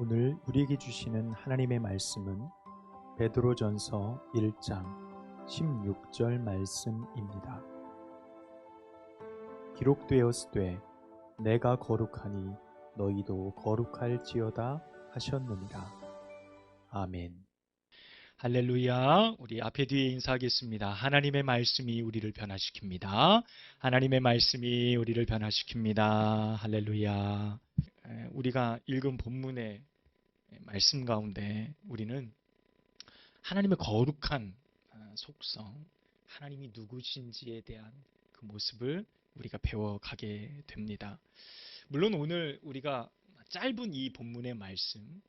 오늘 우리에게 주시는 하나님의 말씀은 베드로전서 1장 16절 말씀입니다. 기록되었으되 내가 거룩하니 너희도 거룩할지어다 하셨느니라. 아멘. 할렐루야. 우리 앞에 뒤에 인사하겠습니다. 하나님의 말씀이 우리를 변화시킵니다. 하나님의 말씀이 우리를 변화시킵니다. 할렐루야. 우리가 읽은 본문의 말씀 가운데 우리는 하나님의 거룩한 속성, 하나님이 누구신지에 대한 그 모습을 우리가 배워가게 됩니다. 물론 오늘 우리가 짧은 이 본문의 말씀,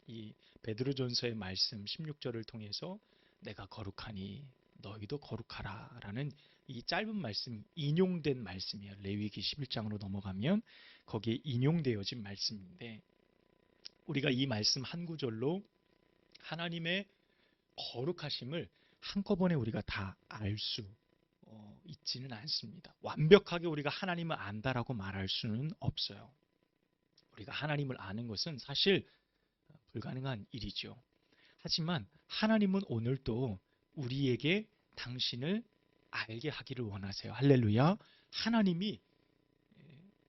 이 베드로전서의 말씀 16절을 통해서 내가 거룩하니 너희도 거룩하라 라는 이 짧은 말씀, 인용된 말씀이에요. 레위기 11장으로 넘어가면 거기에 인용되어진 말씀인데, 우리가 이 말씀 한 구절로 하나님의 거룩하심을 한꺼번에 우리가 다 알 수 있지는 않습니다. 완벽하게 우리가 하나님을 안다라고 말할 수는 없어요. 우리가 하나님을 아는 것은 사실 불가능한 일이죠. 하지만 하나님은 오늘도 우리에게 당신을 알게 하기를 원하세요. 할렐루야. 하나님이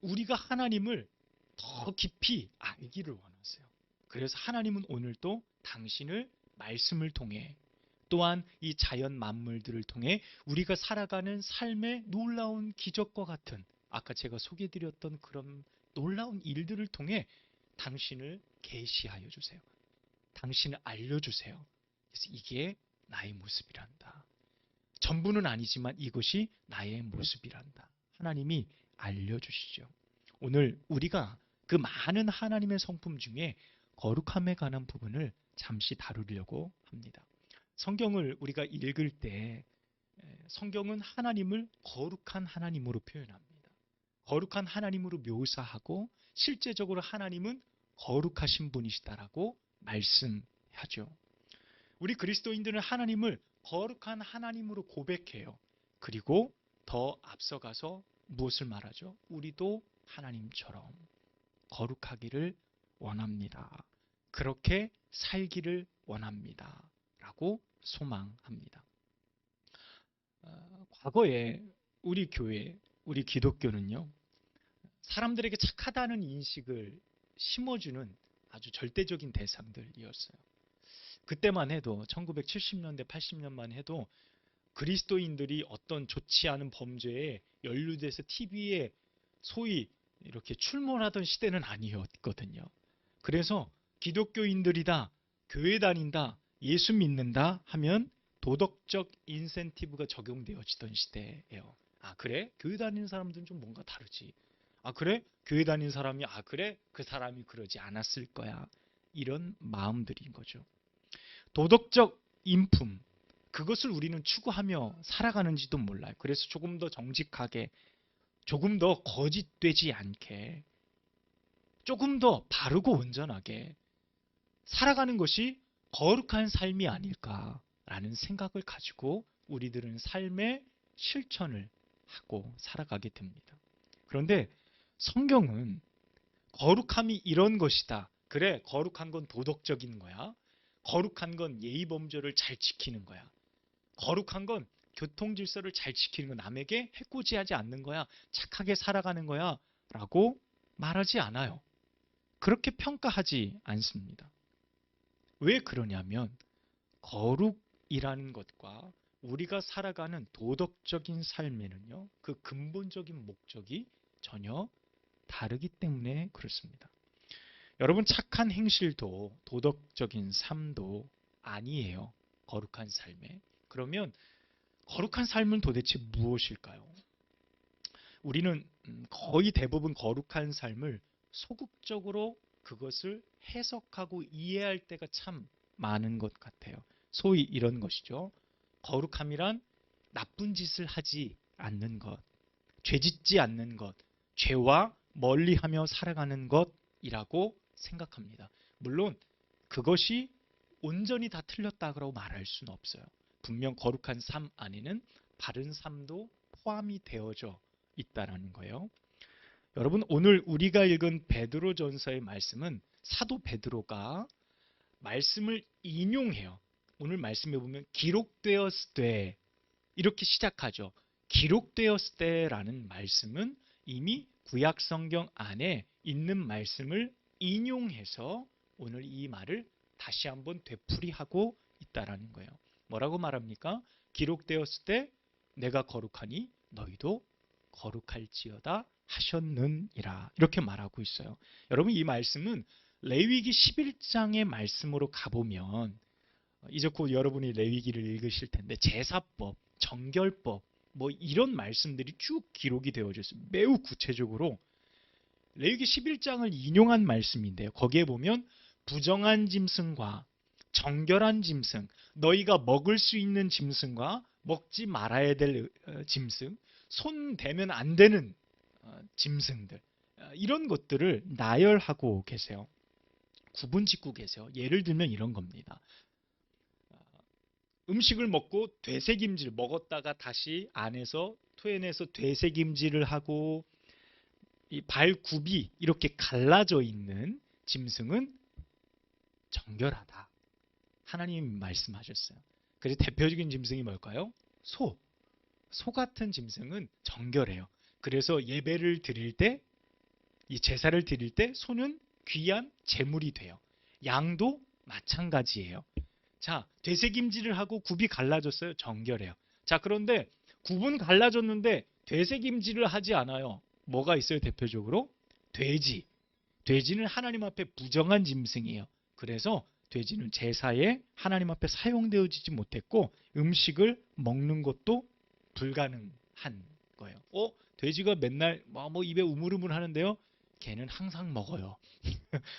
우리가 하나님을 더 깊이 알기를 원하세요. 그래서 하나님은 오늘도 당신을 말씀을 통해, 또한 이 자연 만물들을 통해 우리가 살아가는 삶의 놀라운 기적과 같은, 아까 제가 소개해드렸던 그런 놀라운 일들을 통해 당신을 계시하여 주세요. 당신을 알려주세요. 그래서 이게 나의 모습이란다. 전부는 아니지만 이것이 나의 모습이란다. 하나님이 알려주시죠. 오늘 우리가 그 많은 하나님의 성품 중에 거룩함에 관한 부분을 잠시 다루려고 합니다. 성경을 우리가 읽을 때 성경은 하나님을 거룩한 하나님으로 표현합니다. 거룩한 하나님으로 묘사하고 실제적으로 하나님은 거룩하신 분이시다라고 말씀하죠. 우리 그리스도인들은 하나님을 거룩한 하나님으로 고백해요. 그리고 더 앞서가서 무엇을 말하죠? 우리도 하나님처럼 거룩하기를 원합니다. 그렇게 살기를 원합니다. 라고 소망합니다. 과거에 우리 교회, 우리 기독교는요, 사람들에게 착하다는 인식을 심어주는 아주 절대적인 대상들이었어요. 그때만 해도 1970년대, 80년만 해도 그리스도인들이 어떤 좋지 않은 범죄에 연루돼서 TV에 소위 이렇게 출몰하던 시대는 아니었거든요. 그래서 기독교인들이다, 교회 다닌다, 예수 믿는다 하면 도덕적 인센티브가 적용되어지던 시대예요. 아 그래? 교회 다니는 사람들은 좀 뭔가 다르지. 아 그래? 교회 다니는 사람이 아 그래? 그 사람이 그러지 않았을 거야. 이런 마음들인 거죠. 도덕적 인품, 그것을 우리는 추구하며 살아가는지도 몰라요. 그래서 조금 더 정직하게, 조금 더 거짓되지 않게, 조금 더 바르고 온전하게 살아가는 것이 거룩한 삶이 아닐까라는 생각을 가지고 우리들은 삶의 실천을 하고 살아가게 됩니다. 그런데 성경은 거룩함이 이런 것이다. 그래, 거룩한 건 도덕적인 거야. 거룩한 건 예의 범절을 잘 지키는 거야. 거룩한 건 교통 질서를 잘 지키는 거, 남에게 해코지하지 않는 거야. 착하게 살아가는 거야. 라고 말하지 않아요. 그렇게 평가하지 않습니다. 왜 그러냐면 거룩이라는 것과 우리가 살아가는 도덕적인 삶에는요, 그 근본적인 목적이 전혀 다르기 때문에 그렇습니다. 여러분, 착한 행실도 도덕적인 삶도 아니에요. 거룩한 삶에. 그러면 거룩한 삶은 도대체 무엇일까요? 우리는 거의 대부분 거룩한 삶을 소극적으로 그것을 해석하고 이해할 때가 참 많은 것 같아요. 소위 이런 것이죠. 거룩함이란 나쁜 짓을 하지 않는 것, 죄짓지 않는 것, 죄와 멀리하며 살아가는 것이라고 생각합니다. 물론 그것이 온전히 다 틀렸다고 말할 수는 없어요. 분명 거룩한 삶 안에는 바른 삶도 포함이 되어져 있다는 거예요. 여러분, 오늘 우리가 읽은 베드로전서의 말씀은 사도 베드로가 말씀을 인용해요. 오늘 말씀해 보면 기록되었을 때 이렇게 시작하죠. 기록되었을 때라는 말씀은 이미 구약 성경 안에 있는 말씀을 인용해서 오늘 이 말을 다시 한번 되풀이하고 있다라는 거예요. 뭐라고 말합니까? 기록되었을 때 내가 거룩하니 너희도 거룩할지어다 하셨느니라. 이렇게 말하고 있어요. 여러분 이 말씀은 레위기 11장의 말씀으로 가보면 이제 곧 여러분이 레위기를 읽으실 텐데 제사법, 정결법 뭐 이런 말씀들이 쭉 기록이 되어져 있어요. 매우 구체적으로 레위기 11장을 인용한 말씀인데요. 거기에 보면 부정한 짐승과 정결한 짐승, 너희가 먹을 수 있는 짐승과 먹지 말아야 될 짐승, 손 대면 안 되는 짐승들 이런 것들을 나열하고 계세요. 구분 짓고 계세요. 예를 들면 이런 겁니다. 음식을 먹고 되새김질 먹었다가 다시 안에서 토해내서 되새김질을 하고 이 발굽이 이렇게 갈라져 있는 짐승은 정결하다. 하나님 말씀하셨어요. 그래서 대표적인 짐승이 뭘까요? 소. 소 같은 짐승은 정결해요. 그래서 예배를 드릴 때, 이 제사를 드릴 때 소는 귀한 제물이 돼요. 양도 마찬가지예요. 자, 되새김질을 하고 굽이 갈라졌어요. 정결해요. 자, 그런데 굽은 갈라졌는데 되새김질을 하지 않아요. 뭐가 있어요? 대표적으로 돼지. 돼지는 하나님 앞에 부정한 짐승이에요. 그래서 돼지는 제사에 하나님 앞에 사용되어지지 못했고 음식을 먹는 것도 불가능한 거예요. 돼지가 맨날 뭐 입에 우물우물 하는데요. 걔는 항상 먹어요.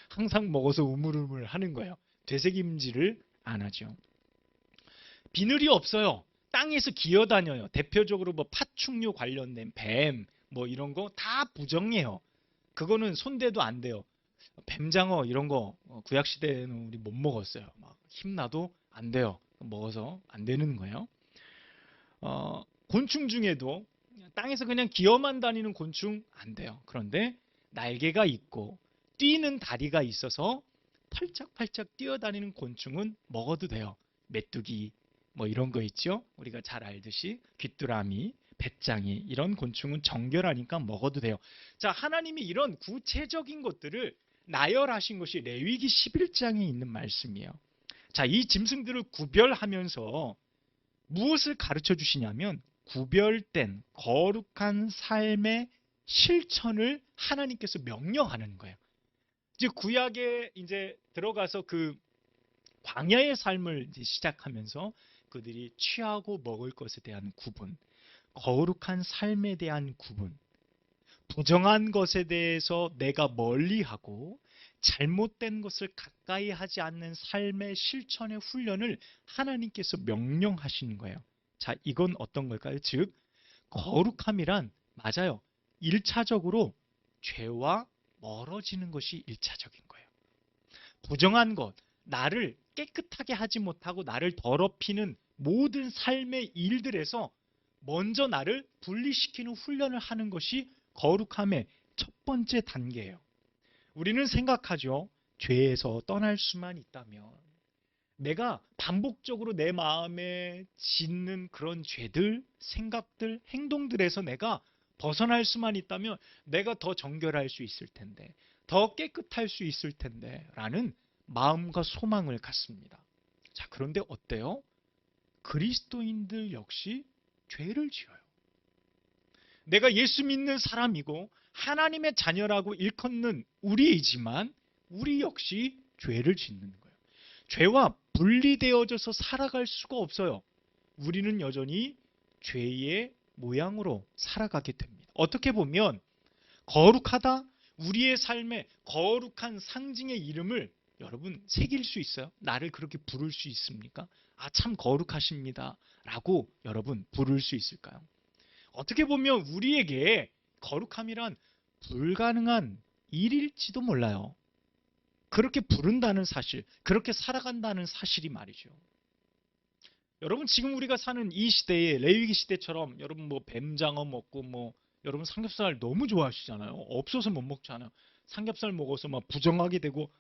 항상 먹어서 우물우물 하는 거예요. 되새김질을 안 하죠. 비늘이 없어요. 땅에서 기어다녀요. 대표적으로 뭐 파충류 관련된 뱀, 뭐 이런 거 다 부정해요. 그거는 손대도 안 돼요. 뱀장어 이런 거 구약 시대에는 우리 못 먹었어요. 막 힘나도 안 돼요. 먹어서 안 되는 거예요. 곤충 중에도 땅에서 그냥 기어만 다니는 곤충 안 돼요. 그런데 날개가 있고 뛰는 다리가 있어서 팔짝팔짝 뛰어다니는 곤충은 먹어도 돼요. 메뚜기 뭐 이런 거 있죠. 우리가 잘 알듯이 귀뚜라미, 배짱이 이런 곤충은 정결하니까 먹어도 돼요. 자, 하나님이 이런 구체적인 것들을 나열하신 것이 레위기 11장에 있는 말씀이에요. 자, 이 짐승들을 구별하면서 무엇을 가르쳐 주시냐면 구별된 거룩한 삶의 실천을 하나님께서 명령하는 거예요. 이제 구약에 이제 들어가서 그 광야의 삶을 이제 시작하면서 그들이 취하고 먹을 것에 대한 구분, 거룩한 삶에 대한 구분, 부정한 것에 대해서 내가 멀리하고 잘못된 것을 가까이 하지 않는 삶의 실천의 훈련을 하나님께서 명령하시는 거예요. 자, 이건 어떤 걸까요? 즉, 거룩함이란 맞아요. 1차적으로 죄와 멀어지는 것이 1차적인 거예요. 부정한 것, 나를 깨끗하게 하지 못하고 나를 더럽히는 모든 삶의 일들에서 먼저 나를 분리시키는 훈련을 하는 것이 거룩함의 첫 번째 단계예요. 우리는 생각하죠. 죄에서 떠날 수만 있다면 내가 반복적으로 내 마음에 짓는 그런 죄들, 생각들, 행동들에서 내가 벗어날 수만 있다면 내가 더 정결할 수 있을 텐데, 더 깨끗할 수 있을 텐데 라는 마음과 소망을 갖습니다. 자, 그런데 어때요? 그리스도인들 역시 죄를 지어요. 내가 예수 믿는 사람이고 하나님의 자녀라고 일컫는 우리이지만 우리 역시 죄를 짓는 거예요. 죄와 분리되어져서 살아갈 수가 없어요. 우리는 여전히 죄의 모양으로 살아가게 됩니다. 어떻게 보면 거룩하다, 우리의 삶에 거룩한 상징의 이름을 여러분 새길 수 있어요? 나를 그렇게 부를 수 있습니까? 아, 참 거룩하십니다 라고 여러분 부를 수 있을까요? 어떻게 보면 우리에게 거룩함이란 불가능한 일일지도 몰라요. 그렇게 부른다는 사실, 그렇게 살아간다는 사실이 말이죠. 여러분 지금 우리가 사는 이 시대에 레위기 시대처럼 여러분 뭐 뱀장어 먹고 뭐 여러분 삼겹살 너무 좋아하시잖아요. 없어서 못 먹잖아요. 삼겹살 먹어서 막 부정하게 되고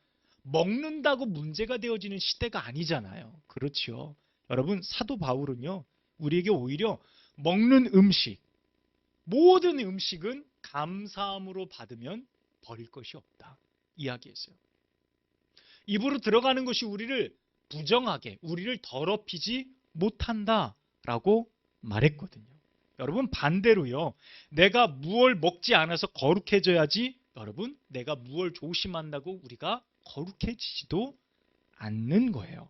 먹는다고 문제가 되어지는 시대가 아니잖아요. 그렇죠. 여러분, 사도 바울은요, 우리에게 오히려 먹는 음식, 모든 음식은 감사함으로 받으면 버릴 것이 없다 이야기했어요. 입으로 들어가는 것이 우리를 부정하게, 우리를 더럽히지 못한다라고 말했거든요. 여러분, 반대로요, 내가 무얼 먹지 않아서 거룩해져야지, 여러분, 내가 무얼 조심한다고 우리가 거룩해지지도 않는 거예요.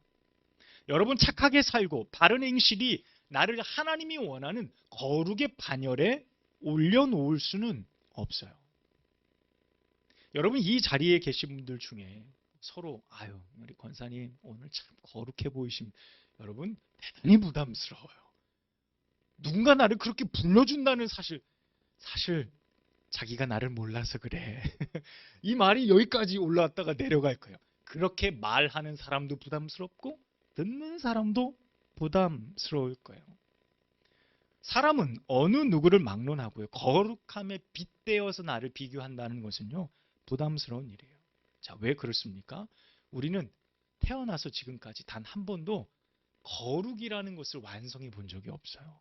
여러분, 착하게 살고 바른 행실이 나를 하나님이 원하는 거룩의 반열에 올려놓을 수는 없어요. 여러분, 이 자리에 계신 분들 중에 서로 아유, 우리 권사님 오늘 참 거룩해 보이심, 여러분 대단히 부담스러워요. 누군가 나를 그렇게 불러준다는 사실 자기가 나를 몰라서 그래. 이 말이 여기까지 올라왔다가 내려갈 거예요. 그렇게 말하는 사람도 부담스럽고 듣는 사람도 부담스러울 거예요. 사람은 어느 누구를 막론하고요, 거룩함에 빗대어서 나를 비교한다는 것은요, 부담스러운 일이에요. 자, 왜 그렇습니까? 우리는 태어나서 지금까지 단 한 번도 거룩이라는 것을 완성해 본 적이 없어요.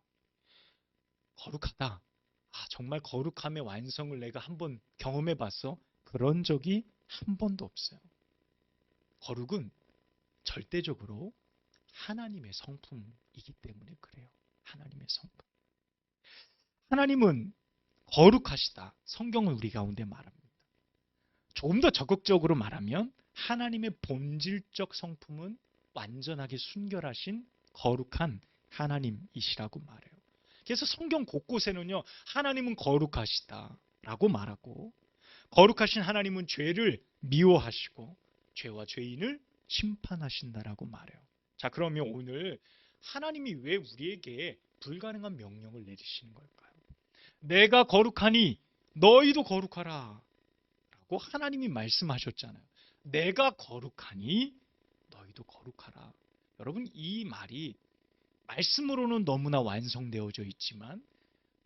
거룩하다. 아, 정말 거룩함의 완성을 내가 한번 경험해 봤어? 그런 적이 한 번도 없어요. 거룩은 절대적으로 하나님의 성품이기 때문에 그래요. 하나님의 성품. 하나님은 거룩하시다. 성경은 우리 가운데 말합니다. 조금 더 적극적으로 말하면 하나님의 본질적 성품은 완전하게 순결하신 거룩한 하나님이시라고 말해요. 그래서 성경 곳곳에는요, 하나님은 거룩하시다라고 말하고, 거룩하신 하나님은 죄를 미워하시고 죄와 죄인을 심판하신다라고 말해요. 자, 그러면 오늘 하나님이 왜 우리에게 불가능한 명령을 내리시는 걸까요? 내가 거룩하니 너희도 거룩하라 라고 하나님이 말씀하셨잖아요. 내가 거룩하니 너희도 거룩하라. 여러분, 이 말이 말씀으로는 너무나 완성되어져 있지만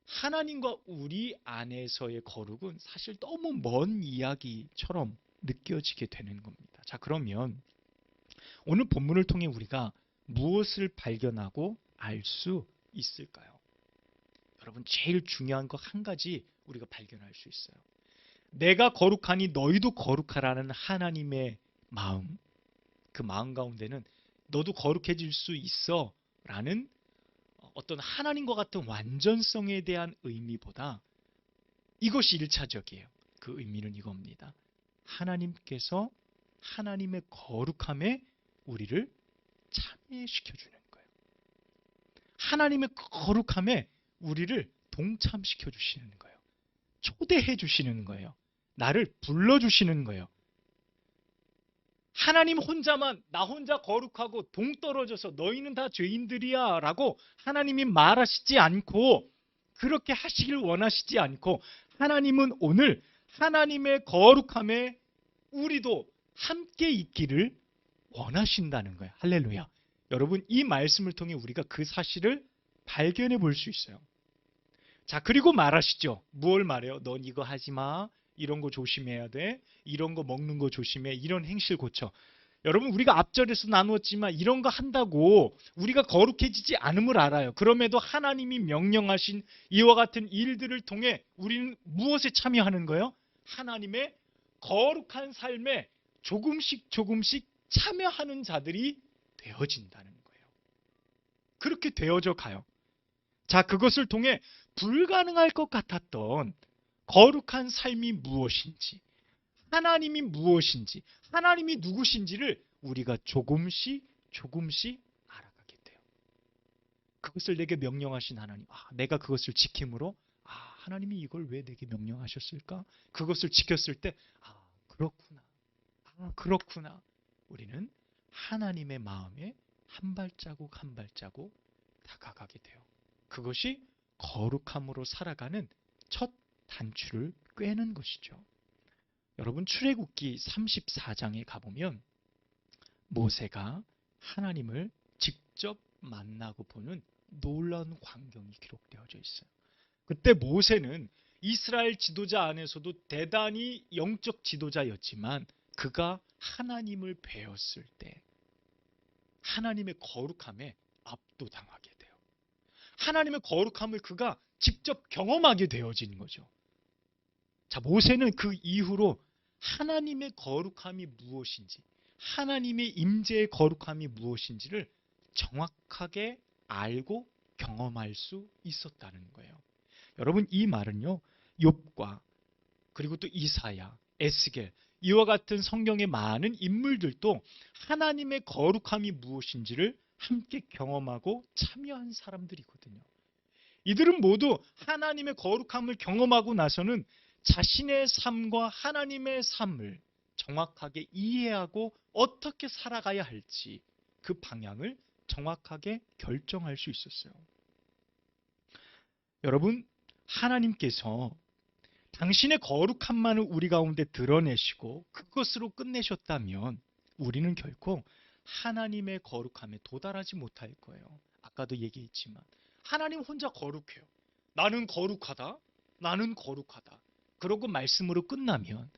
하나님과 우리 안에서의 거룩은 사실 너무 먼 이야기처럼 느껴지게 되는 겁니다. 자, 그러면 오늘 본문을 통해 우리가 무엇을 발견하고 알 수 있을까요? 여러분, 제일 중요한 거 한 가지 우리가 발견할 수 있어요. 내가 거룩하니 너희도 거룩하라는 하나님의 마음, 그 마음 가운데는 너도 거룩해질 수 있어 라는 어떤 하나님과 같은 완전성에 대한 의미보다 이것이 1차적이에요. 그 의미는 이겁니다. 하나님께서 하나님의 거룩함에 우리를 참여시켜주는 거예요. 하나님의 거룩함에 우리를 동참시켜 주시는 거예요. 초대해 주시는 거예요. 나를 불러주시는 거예요. 하나님 혼자만, 나 혼자 거룩하고 동떨어져서 너희는 다 죄인들이야 라고 하나님이 말하시지 않고, 그렇게 하시길 원하시지 않고, 하나님은 오늘 하나님의 거룩함에 우리도 함께 있기를 원하신다는 거예요. 할렐루야. 여러분, 이 말씀을 통해 우리가 그 사실을 발견해 볼 수 있어요. 자, 그리고 말하시죠. 무엇을 말해요? 넌 이거 하지 마. 이런 거 조심해야 돼. 이런 거 먹는 거 조심해. 이런 행실 고쳐. 여러분, 우리가 앞절에서 나누었지만 이런 거 한다고 우리가 거룩해지지 않음을 알아요. 그럼에도 하나님이 명령하신 이와 같은 일들을 통해 우리는 무엇에 참여하는 거예요? 하나님의 거룩한 삶에 조금씩 참여하는 자들이 되어진다는 거예요. 그렇게 되어져 가요. 자, 그것을 통해 불가능할 것 같았던 거룩한 삶이 무엇인지, 하나님이 무엇인지, 하나님이 누구신지를 우리가 조금씩 알아가게 돼요. 그것을 내게 명령하신 하나님, 내가 그것을 지킴으로 하나님이 이걸 왜 내게 명령하셨을까? 그것을 지켰을 때 그렇구나. 우리는 하나님의 마음에 한 발자국 다가가게 돼요. 그것이 거룩함으로 살아가는 첫 단추를 꿰는 것이죠. 여러분, 출애굽기 34장에 가보면 모세가 하나님을 직접 만나고 보는 놀라운 광경이 기록되어져 있어요. 그때 모세는 이스라엘 지도자 안에서도 대단히 영적 지도자였지만 그가 하나님을 배웠을 때 하나님의 거룩함에 압도당하게 돼요. 하나님의 거룩함을 그가 직접 경험하게 되어진 거죠. 자, 모세는 그 이후로 하나님의 거룩함이 무엇인지, 하나님의 임재의 거룩함이 무엇인지를 정확하게 알고 경험할 수 있었다는 거예요. 여러분, 이 말은요, 욥과 그리고 또 이사야, 에스겔, 이와 같은 성경의 많은 인물들도 하나님의 거룩함이 무엇인지를 함께 경험하고 참여한 사람들이거든요. 이들은 모두 하나님의 거룩함을 경험하고 나서는 자신의 삶과 하나님의 삶을 정확하게 이해하고 어떻게 살아가야 할지 그 방향을 정확하게 결정할 수 있었어요. 여러분, 하나님께서 당신의 거룩함만을 우리 가운데 드러내시고 그것으로 끝내셨다면 우리는 결코 하나님의 거룩함에 도달하지 못할 거예요. 아까도 얘기했지만 하나님 혼자 거룩해요. 나는 거룩하다. 나는 거룩하다. 그러고 말씀으로 끝나면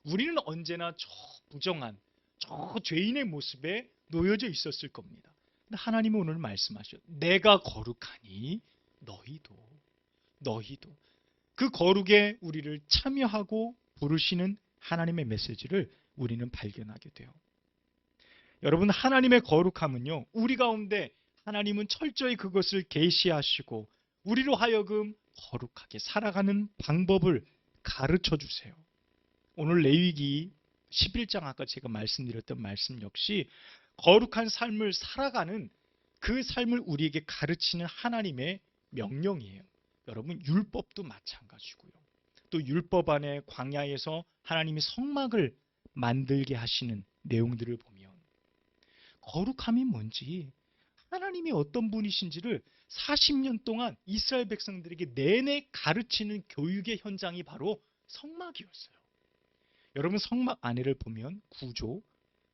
우리는 언제나 저 부정한 저 죄인의 모습에 놓여져 있었을 겁니다. 근데 하나님은 오늘 말씀하셔. 내가 거룩하니 너희도 그 거룩에 우리를 참여하고 부르시는 하나님의 메시지를 우리는 발견하게 돼요. 여러분, 하나님의 거룩함은요, 우리 가운데 하나님은 철저히 그것을 계시하시고 우리로 하여금 거룩하게 살아가는 방법을 가르쳐 주세요. 오늘 레위기 11장 아까 제가 말씀드렸던 말씀 역시 거룩한 삶을 살아가는 그 삶을 우리에게 가르치는 하나님의 명령이에요. 여러분, 율법도 마찬가지고요. 또 율법 안에 광야에서 하나님이 성막을 만들게 하시는 내용들을 보면 거룩함이 뭔지, 하나님이 어떤 분이신지를 40년 동안 이스라엘 백성들에게 내내 가르치는 교육의 현장이 바로 성막이었어요. 여러분, 성막 안에를 보면 구조,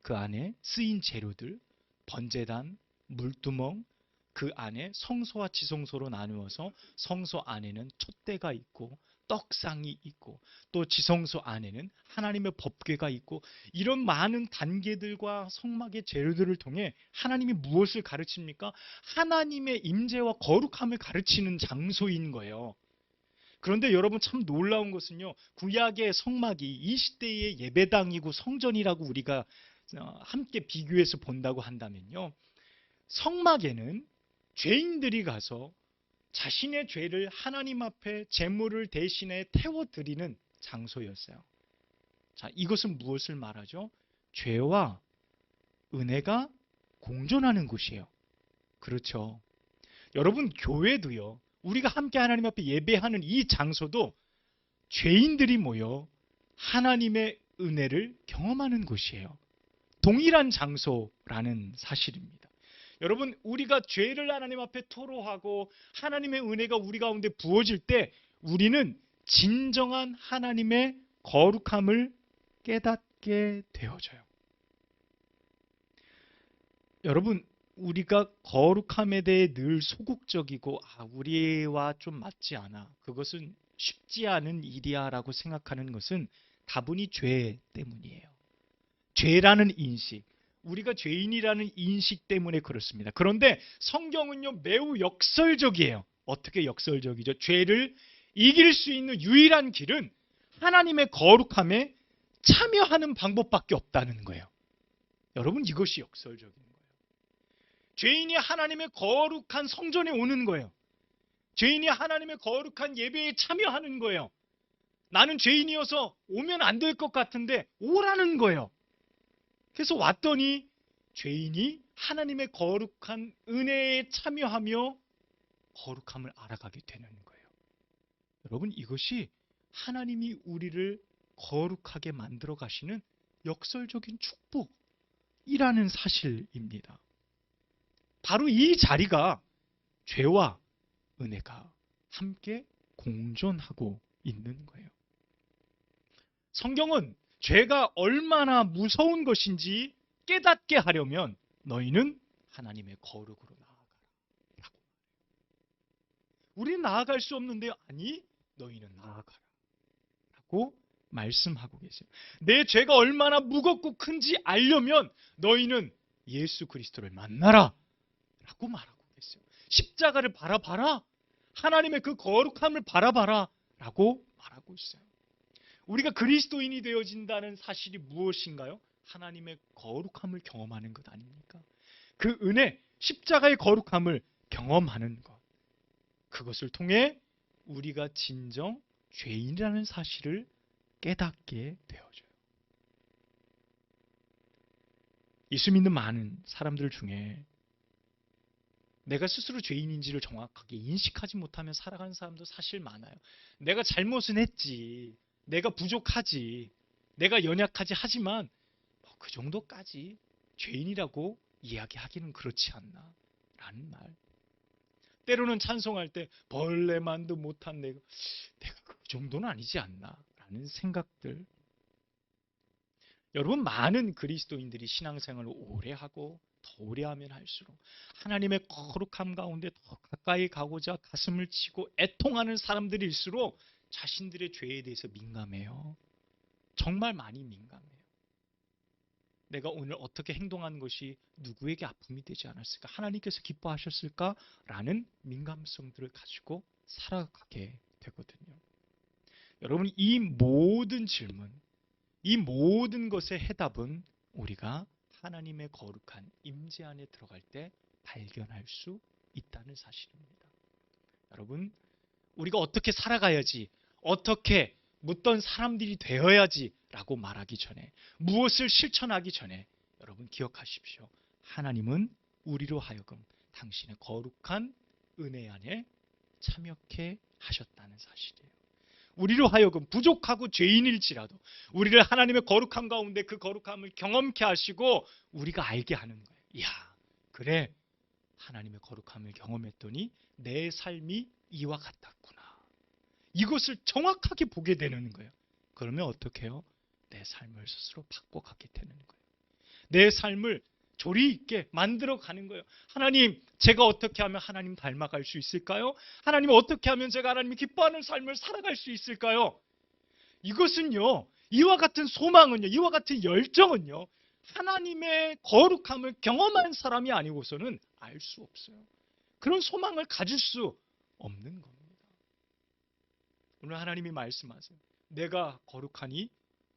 그 안에 쓰인 재료들, 번제단, 물두멍, 그 안에 성소와 지성소로 나누어서 성소 안에는 촛대가 있고 떡상이 있고 또 지성소 안에는 하나님의 법궤가 있고 이런 많은 단계들과 성막의 재료들을 통해 하나님이 무엇을 가르칩니까? 하나님의 임재와 거룩함을 가르치는 장소인 거예요. 그런데 여러분, 참 놀라운 것은요, 구약의 성막이 이 시대의 예배당이고 성전이라고 우리가 함께 비교해서 본다고 한다면요, 성막에는 죄인들이 가서 자신의 죄를 하나님 앞에 제물을 대신에 태워드리는 장소였어요. 자, 이것은 무엇을 말하죠? 죄와 은혜가 공존하는 곳이에요. 그렇죠. 여러분, 교회도요, 우리가 함께 하나님 앞에 예배하는 이 장소도 죄인들이 모여 하나님의 은혜를 경험하는 곳이에요. 동일한 장소라는 사실입니다. 여러분, 우리가 죄를 하나님 앞에 토로하고 하나님의 은혜가 우리 가운데 부어질 때 우리는 진정한 하나님의 거룩함을 깨닫게 되어져요. 여러분, 우리가 거룩함에 대해 늘 소극적이고 우리와 좀 맞지 않아, 그것은 쉽지 않은 일이야 라고 생각하는 것은 다분히 죄 때문이에요. 죄라는 인식, 우리가 죄인이라는 인식 때문에 그렇습니다. 그런데 성경은요, 매우 역설적이에요. 어떻게 역설적이죠? 죄를 이길 수 있는 유일한 길은 하나님의 거룩함에 참여하는 방법밖에 없다는 거예요. 여러분, 이것이 역설적인 거예요. 죄인이 하나님의 거룩한 성전에 오는 거예요. 죄인이 하나님의 거룩한 예배에 참여하는 거예요. 나는 죄인이어서 오면 안 될 것 같은데 오라는 거예요. 그래서 왔더니 죄인이 하나님의 거룩한 은혜에 참여하며 거룩함을 알아가게 되는 거예요. 여러분, 이것이 하나님이 우리를 거룩하게 만들어 가시는 역설적인 축복이라는 사실입니다. 바로 이 자리가 죄와 은혜가 함께 공존하고 있는 거예요. 성경은 죄가 얼마나 무서운 것인지 깨닫게 하려면 너희는 하나님의 거룩으로 나아가라. 우리는 나아갈 수 없는데 아니 너희는 나아가라. 라고 말씀하고 계세요. 내 죄가 얼마나 무겁고 큰지 알려면 너희는 예수 그리스도를 만나라 라고 말하고 계세요. 십자가를 바라봐라. 하나님의 그 거룩함을 바라봐라 라고 말하고 있어요. 우리가 그리스도인이 되어진다는 사실이 무엇인가요? 하나님의 거룩함을 경험하는 것 아닙니까? 그 은혜, 십자가의 거룩함을 경험하는 것. 그것을 통해 우리가 진정 죄인이라는 사실을 깨닫게 되어져요. 예수 믿는 많은 사람들 중에 내가 스스로 죄인인지를 정확하게 인식하지 못하며 살아가는 사람도 사실 많아요. 내가 잘못은 했지. 내가 부족하지. 내가 연약하지. 하지만 그 정도까지 죄인이라고 이야기하기는 그렇지 않나 라는 말. 때로는 찬송할 때 벌레만도 못한 내가 그 정도는 아니지 않나 라는 생각들. 여러분, 많은 그리스도인들이 신앙생활을 오래 하고 더 오래 하면 할수록 하나님의 거룩함 가운데 더 가까이 가고자 가슴을 치고 애통하는 사람들일수록 자신들의 죄에 대해서 민감해요. 정말 많이 민감해요. 내가 오늘 어떻게 행동한 것이 누구에게 아픔이 되지 않았을까? 하나님께서 기뻐하셨을까? 라는 민감성들을 가지고 살아가게 되거든요. 여러분, 이 모든 질문, 이 모든 것의 해답은 우리가 하나님의 거룩한 임재 안에 들어갈 때 발견할 수 있다는 사실입니다. 여러분, 우리가 어떻게 살아가야지, 어떻게 묻던 사람들이 되어야지 라고 말하기 전에, 무엇을 실천하기 전에 여러분 기억하십시오. 하나님은 우리로 하여금 당신의 거룩한 은혜 안에 참여케 하셨다는 사실이에요. 우리로 하여금 부족하고 죄인일지라도 우리를 하나님의 거룩함 가운데 그 거룩함을 경험케 하시고 우리가 알게 하는 거예요. 이야, 그래, 하나님의 거룩함을 경험했더니 내 삶이 이와 같았구나. 이것을 정확하게 보게 되는 거예요. 그러면 어떻게 해요? 내 삶을 스스로 바꿔가게 되는 거예요. 내 삶을 조리 있게 만들어가는 거예요. 하나님, 제가 어떻게 하면 하나님 닮아갈 수 있을까요? 하나님, 어떻게 하면 제가 하나님이 기뻐하는 삶을 살아갈 수 있을까요? 이것은요, 이와 같은 소망은요, 이와 같은 열정은요, 하나님의 거룩함을 경험한 사람이 아니고서는 알 수 없어요. 그런 소망을 가질 수 없는 겁니다. 오늘 하나님이 말씀하세요. 내가 거룩하니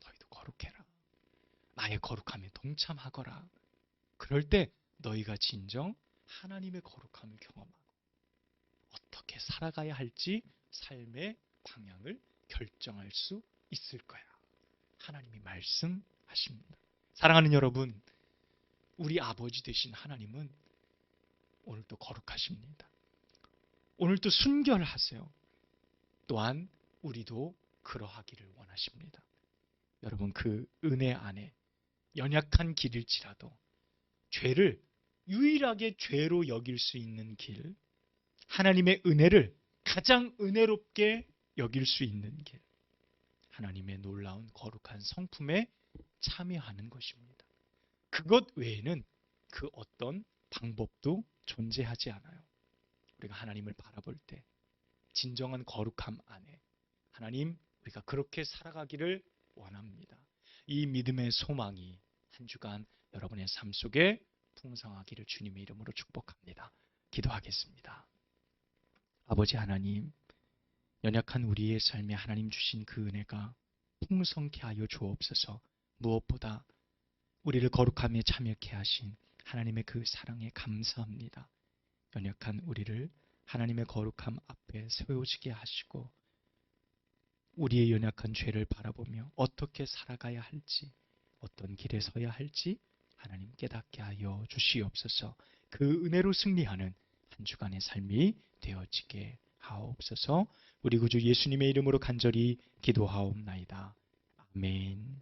너희도 거룩해라. 나의 거룩함에 동참하거라. 그럴 때 너희가 진정 하나님의 거룩함을 경험하고 어떻게 살아가야 할지 삶의 방향을 결정할 수 있을 거야. 하나님이 말씀하십니다. 사랑하는 여러분, 우리 아버지 되신 하나님은 오늘도 거룩하십니다. 오늘도 순결하세요. 또한 우리도 그러하기를 원하십니다. 여러분, 그 은혜 안에 연약한 길일지라도 죄를 유일하게 죄로 여길 수 있는 길, 하나님의 은혜를 가장 은혜롭게 여길 수 있는 길, 하나님의 놀라운 거룩한 성품에 참여하는 것입니다. 그것 외에는 그 어떤 방법도 존재하지 않아요. 우리가 하나님을 바라볼 때 진정한 거룩함 안에 하나님, 우리가 그렇게 살아가기를 원합니다. 이 믿음의 소망이 한 주간 여러분의 삶 속에 풍성하기를 주님의 이름으로 축복합니다. 기도하겠습니다. 아버지 하나님, 연약한 우리의 삶에 하나님 주신 그 은혜가 풍성케 하여 주옵소서. 무엇보다 우리를 거룩함에 참여케 하신 하나님의 그 사랑에 감사합니다. 연약한 우리를 하나님의 거룩함 앞에 세워지게 하시고 우리의 연약한 죄를 바라보며 어떻게 살아가야 할지, 어떤 길에 서야 할지 하나님 깨닫게 하여 주시옵소서. 그 은혜로 승리하는 한 주간의 삶이 되어지게 하옵소서. 우리 구주 예수님의 이름으로 간절히 기도하옵나이다. 아멘.